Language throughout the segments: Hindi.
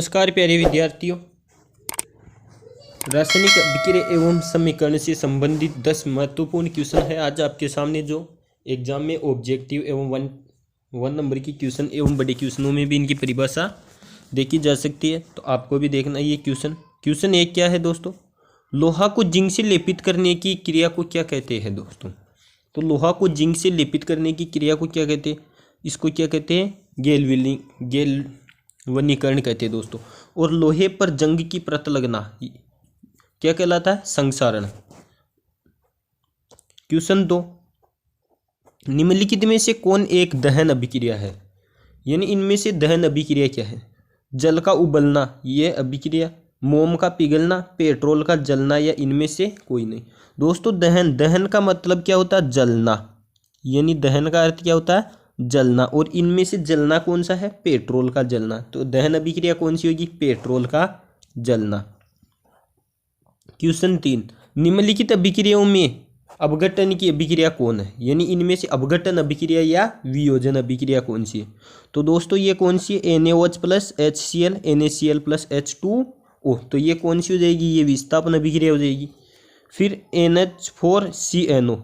नमस्कार प्यारे विद्यार्थियों, रासायनिक अभिक्रिया एवं समीकरण से संबंधित 10 महत्वपूर्ण क्वेश्चन है आज आपके सामने, जो एग्जाम में ऑब्जेक्टिव एवं वन नंबर की क्वेश्चन एवं बड़े क्वेश्चनों में भी इनकी परिभाषा देखी जा सकती है। तो आपको भी देखना ये क्वेश्चन एक क्या है दोस्तों, लोहा को जिंक से लेपित करने की क्रिया को क्या कहते हैं दोस्तों। तो लोहा को जिंक से लेपित करने की क्रिया को क्या कहते हैं, इसको क्या कहते हैं, गैल्वेनीकरण कहते हैं दोस्तों। और लोहे पर जंग की परत लगना क्या कहलाता है, संक्षारण। क्वेश्चन 2, निम्नलिखित में से कौन एक दहन अभिक्रिया है, यानी इनमें से दहन अभिक्रिया क्या है। जल का उबलना यह अभिक्रिया, मोम का पिघलना, पेट्रोल का जलना, या इनमें से कोई नहीं। दोस्तों दहन का मतलब क्या होता है, जलना, यानी दहन का अर्थ क्या होता है, जलना। और इनमें से जलना कौन सा है, पेट्रोल का जलना। तो दहन अभिक्रिया कौन सी होगी, पेट्रोल का जलना। क्वेश्चन 3, निम्नलिखित अभिक्रियाओं में अपघटन की अभिक्रिया कौन है, यानी इनमें से अपघटन अभिक्रिया या वियोजन अभिक्रिया कौन सी है। तो दोस्तों ये कौन सी है, NaOH plus HCl NaCl plus H2O। तो ये कौन सी हो जाएगी, ये विस्थापन अभिक्रिया हो जाएगी। फिर NH4CNO,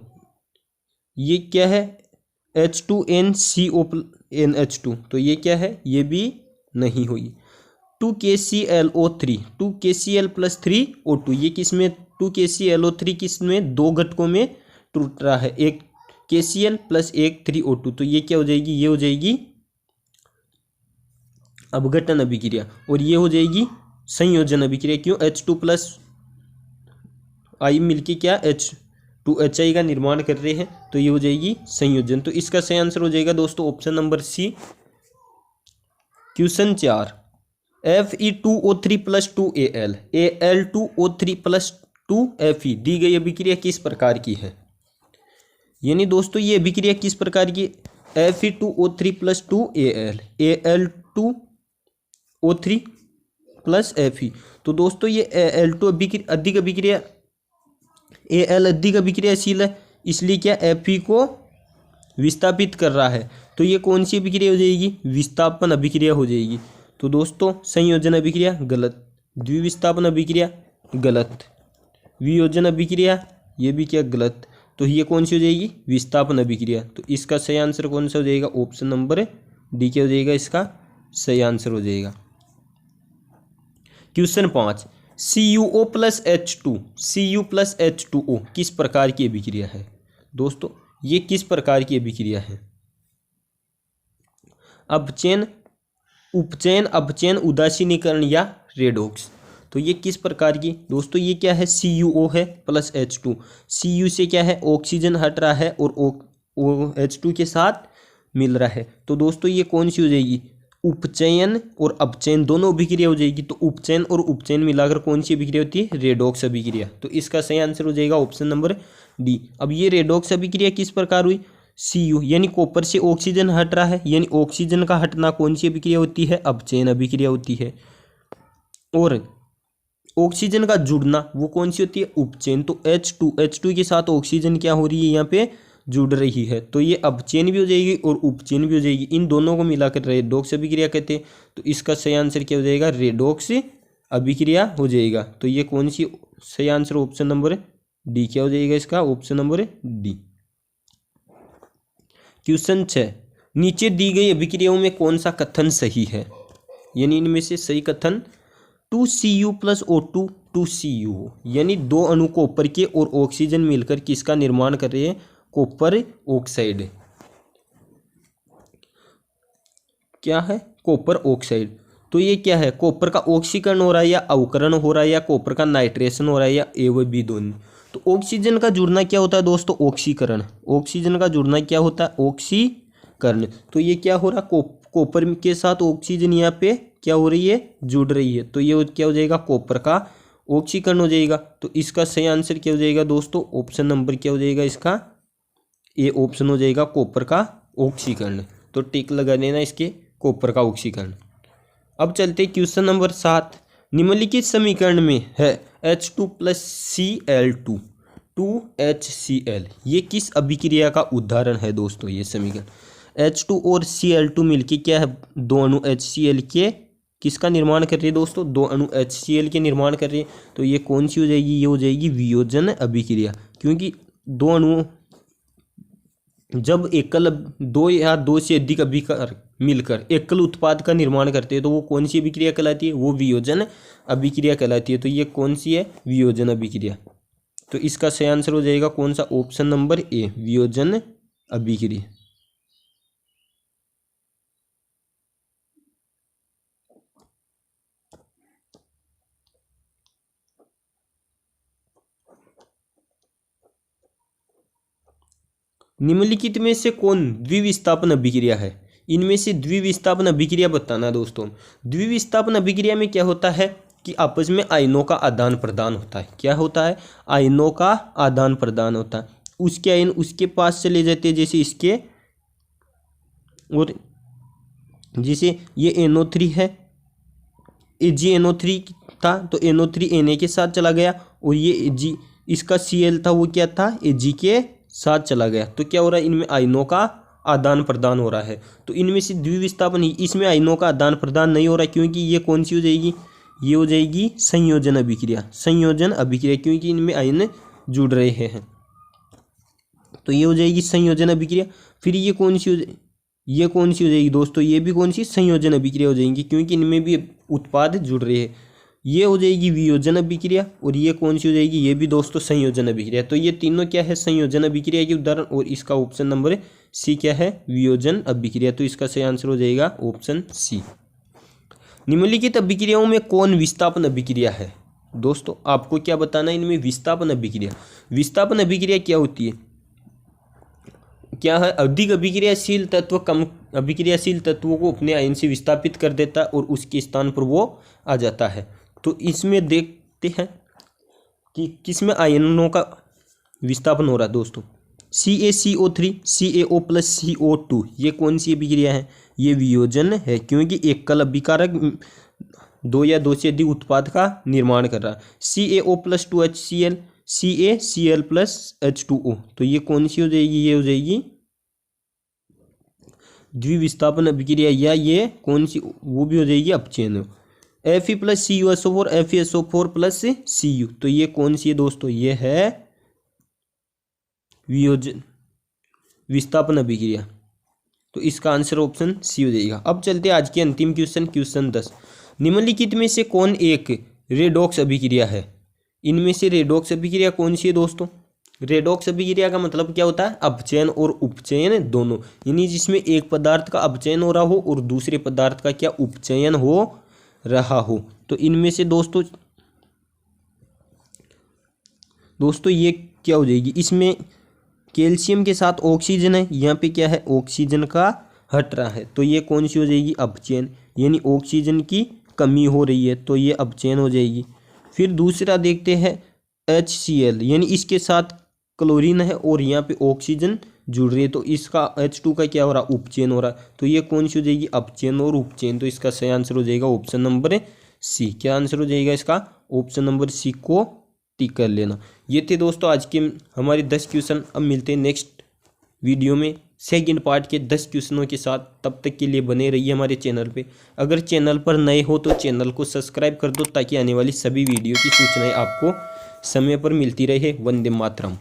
ये क्या है, H2NCONH2, तो ये क्या है, ये भी नहीं हुई। 2KClO3 2KCl प्लस 3O2, ये किस में, 2KClO3 किस में, दो घटकों में टूट रहा है, एक KCl प्लस एक 3O2। तो ये क्या हो जाएगी, ये हो जाएगी अपघटन अभिक्रिया। और ये हो जाएगी संयोजन अभिक्रिया। क्यों, H2 प्लस I मिलके क्या H2HI का निर्माण कर रहे हैं, तो ये हो जाएगी संयोजन। तो इसका सही आंसर हो जाएगा दोस्तों option number C. Question 4, Fe2O3 plus 2Al Al2O3 plus 2Fe दी गई अभिक्रिया किस प्रकार की है, यानी दोस्तों ये अभिक्रिया किस प्रकार की, Fe2O3 plus 2Al Al2O3 plus Fe। तो दोस्तों ये Al2 अधिक अभिक्रिया, Al अधिक अभिक्रियाशील है, इसलिए क्या Fe को विस्थापित कर रहा है। तो ये कौन सी अभिक्रिया हो जाएगी, विस्थापन अभिक्रिया हो जाएगी। तो दोस्तों संयोजन अभिक्रिया गलत, द्विविस्थापन अभिक्रिया गलत, वियोजन अभिक्रिया ये भी क्या गलत। तो ये कौन सी हो जाएगी, विस्थापन अभिक्रिया। तो इसका सही आंसर कौन सा हो जाएगा, ऑप्शन नंबर डी क्या हो जाएगा, इसका सही आंसर हो जाएगा। Question 5, CuO plus H2 Cu plus H2O किस प्रकार की अभिक्रिया है। दोस्तों ये किस प्रकार की अभिक्रिया है, अपचयन, उपचयन, अपचयन, उदासीनीकरण या रेडॉक्स। तो ये किस प्रकार की, दोस्तों ये क्या है, CuO है प्लस H2। Cu से क्या है, ऑक्सीजन हट रहा है और H2 के साथ मिल रहा है। तो दोस्तों ये कौन सी हो जाएगी, उपचयन और अपचयन दोनों अभिक्रिया हो जाएगी। तो उपचयन और उपचयन मिलाकर कौन सी अभिक्रिया होती है, रेडॉक्स अभिक्रिया। तो इसका सही आंसर हो जाएगा ऑप्शन नंबर डी। अब ये रेडॉक्स अभिक्रिया किस प्रकार हुई, Cu यानी कॉपर से ऑक्सीजन हट रहा है, यानी ऑक्सीजन का हटना कौन सी अभिक्रिया होती है, अपचयन अभिक्रिया होती है। और ऑक्सीजन का जुड़ना वो कौन सी होती है, उपचयन। तो H2 के साथ ऑक्सीजन क्या हो रही है, यहाँ पे जुड़ रही है। तो ये अपचयन भी हो जाएगी और उपचयन भी हो जाएगी, इन दोनों को मिलाकर रेडॉक्स अभिक्रिया कहते हैं। तो इसका सही आंसर क्या हो जाएगा, रेडॉक्स अभिक्रिया हो जाएगा। तो ये कौन सी सही आंसर, ऑप्शन नंबर डी क्या हो जाएगा, इसका ऑप्शन नंबर डी। क्वेश्चन 6, नीचे दी गई अभिक्रियाओं में कौन सा कथन सही है, यानी इनमें से सही कथन 2Cu प्लस O2 2Cu हो, यानी दो अणु कॉपर के और ऑक्सीजन मिलकर किसका निर्माण कर रहे हैं, कॉपर ऑक्साइड। क्या है, कॉपर ऑक्साइड। तो ये क्या है, कॉपर का ऑक्सीकरण हो रहा है या अवकरण हो रहा है, या कॉपर का नाइट्रेशन हो रहा है, या ए व बी दोनों। तो ऑक्सीजन का जुड़ना क्या होता है दोस्तों, ऑक्सीकरण। ऑक्सीजन का जुड़ना क्या होता है, ऑक्सीकरण। तो ये क्या हो रहा है, कॉपर के साथ ऑक्सीजन यहाँ पे क्या हो रही है, जुड़ रही है। तो ये क्या हो जाएगा, कॉपर का ऑक्सीकरण हो जाएगा। तो इसका सही आंसर क्या हो जाएगा दोस्तों, ऑप्शन नंबर क्या हो जाएगा, इसका ए ऑप्शन हो जाएगा, कॉपर का ऑक्सीकरण। तो टिक लगा देना इसके, कॉपर का ऑक्सीकरण। अब चलते क्वेश्चन नंबर 7, निम्नलिखित समीकरण में है H2 प्लस Cl2 2HCl, ये किस अभिक्रिया का उदाहरण है दोस्तों। ये समीकरण H2 और Cl2 मिलके क्या है, दो अणु HCl के किसका निर्माण कर रही है दोस्तों, दो अणु HCl के निर्माण कर रही है। तो ये कौन सी हो जाएगी, ये हो जाएगी वियोजन अभिक्रिया, क्योंकि दो अणुओं जब एकल दो या दो से अधिक अभिकार मिलकर एकल उत्पाद का निर्माण करते हैं तो वो कौन सी अभिक्रिया कहलाती है, वो वियोजन अभिक्रिया कहलाती है। तो ये कौन सी है, वियोजन अभिक्रिया। तो इसका सही आंसर हो जाएगा कौन सा, ऑप्शन नंबर ए, वियोजन अभिक्रिया। निम्नलिखित में से कौन द्विविस्थापन अभिक्रिया है, इनमें से द्विविस्थापन अभिक्रिया बताना है दोस्तों। द्विविस्थापन अभिक्रिया में क्या होता है कि आपस में आयनों का आदान प्रदान होता है। क्या होता है, आयनों का आदान प्रदान होता है। उसके आयन उसके पास चले जाते हैं, जैसे इसके, और जैसे ये NO3 है, AgNO3 था तो NO3 Na के साथ चला गया, और ये Ag इसका Cl था वो क्या था, Ag के साथ चला गया। तो क्या हो रहा है, इनमें आयनों का आदान प्रदान हो रहा है। तो इनमें से द्विविस्थापन, इसमें आयनों का आदान प्रदान नहीं हो रहा, क्योंकि ये कौन सी हो जाएगी, ये हो जाएगी संयोजन अभिक्रिया। संयोजन अभिक्रिया, क्योंकि इनमें आयन जुड़ रहे हैं, तो ये हो जाएगी संयोजन अभिक्रिया। फिर ये कौन सी हो, ये कौन सी हो जाएगी दोस्तों, ये भी कौन सी, संयोजन अभिक्रिया हो जाएंगी, क्योंकि इनमें भी उत्पाद जुड़ रहे हैं। ये हो जाएगी वियोजन अभिक्रिया, और ये कौन सी हो जाएगी, ये भी दोस्तों संयोजन अभिक्रिया। तो ये तीनों क्या है, संयोजन अभिक्रिया के उदाहरण, और इसका ऑप्शन नंबर सी क्या है, वियोजन अभिक्रिया। तो इसका सही आंसर हो जाएगा ऑप्शन सी। निम्नलिखित अभिक्रियाओं में कौन विस्थापन अभिक्रिया है, दोस्तों आपको क्या बताना है, इनमें विस्थापन अभिक्रिया। विस्थापन अभिक्रिया क्या होती है, क्या है, अधिक अभिक्रियाशील तत्व कम अभिक्रियाशील तत्वों को अपने आयन से विस्थापित कर देता है और उसके स्थान पर वो आ जाता है। तो इसमें देखते हैं कि किसमें आयनों का विस्थापन हो रहा है दोस्तों। CaCO3 CaO प्लस CO2, ये कौन सी अभिक्रिया है, ये वियोजन है, क्योंकि एकल अभिकारक दो या दो से अधिक उत्पाद का निर्माण कर रहा है। CaO plus 2HCl CaCl plus H2O, तो ये कौन सी हो जाएगी, ये हो जाएगी द्विविस्थापन अभिक्रिया, या ये कौन सी, वो भी हो जाएगी अपचयन। Fe plus CuSO4 FeSO4 plus Cu, तो ये कौन सी है दोस्तों, ये है वियोजन विस्थापन अभिक्रिया। तो इसका आंसर ऑप्शन सी हो जाएगा। अब चलते हैं आज के अंतिम क्वेश्चन, क्वेश्चन 10। निम्नलिखित में से कौन एक रेडॉक्स अभिक्रिया है, इनमें से रेडॉक्स अभिक्रिया कौन सी है दोस्तों। रेडॉक्स अभिक्रिया का मतलब क्या होता है, अपचयन और उपचयन दोनों, यानी जिसमें एक पदार्थ का अपचयन हो रहा हो और दूसरे पदार्थ का क्या उपचयन हो रहा हो। तो इनमें से दोस्तों ये क्या हो जाएगी, इसमें कैल्शियम के साथ ऑक्सीजन है, यहाँ पे क्या है, ऑक्सीजन का हट रहा है, तो ये कौन सी हो जाएगी, अपचयन, यानी ऑक्सीजन की कमी हो रही है, तो ये अपचयन हो जाएगी। फिर दूसरा देखते हैं HCl, यानी इसके साथ क्लोरीन है और यहाँ पे ऑक्सीजन जुड़ रही है, तो इसका H2 का क्या हो रहा है, उपचयन हो रहा है, तो ये कौन सी हो जाएगी, अपचयन और उपचयन। तो इसका सही आंसर हो जाएगा ऑप्शन नंबर सी। क्या आंसर हो जाएगा इसका, ऑप्शन नंबर सी को टिक कर लेना। ये थे दोस्तों आज के हमारे 10 क्वेश्चन। अब मिलते हैं नेक्स्ट वीडियो में सेकंड पार्ट के 10 क्वेश्चनों के साथ। तब तक के लिए बने रहिए हमारे चैनल पे। अगर चैनल पर नए हो तो चैनल को सब्सक्राइब कर दो, ताकि आने वाली सभी वीडियो की सूचनाएं आपको समय पर मिलती रहे। वंदे मातरम।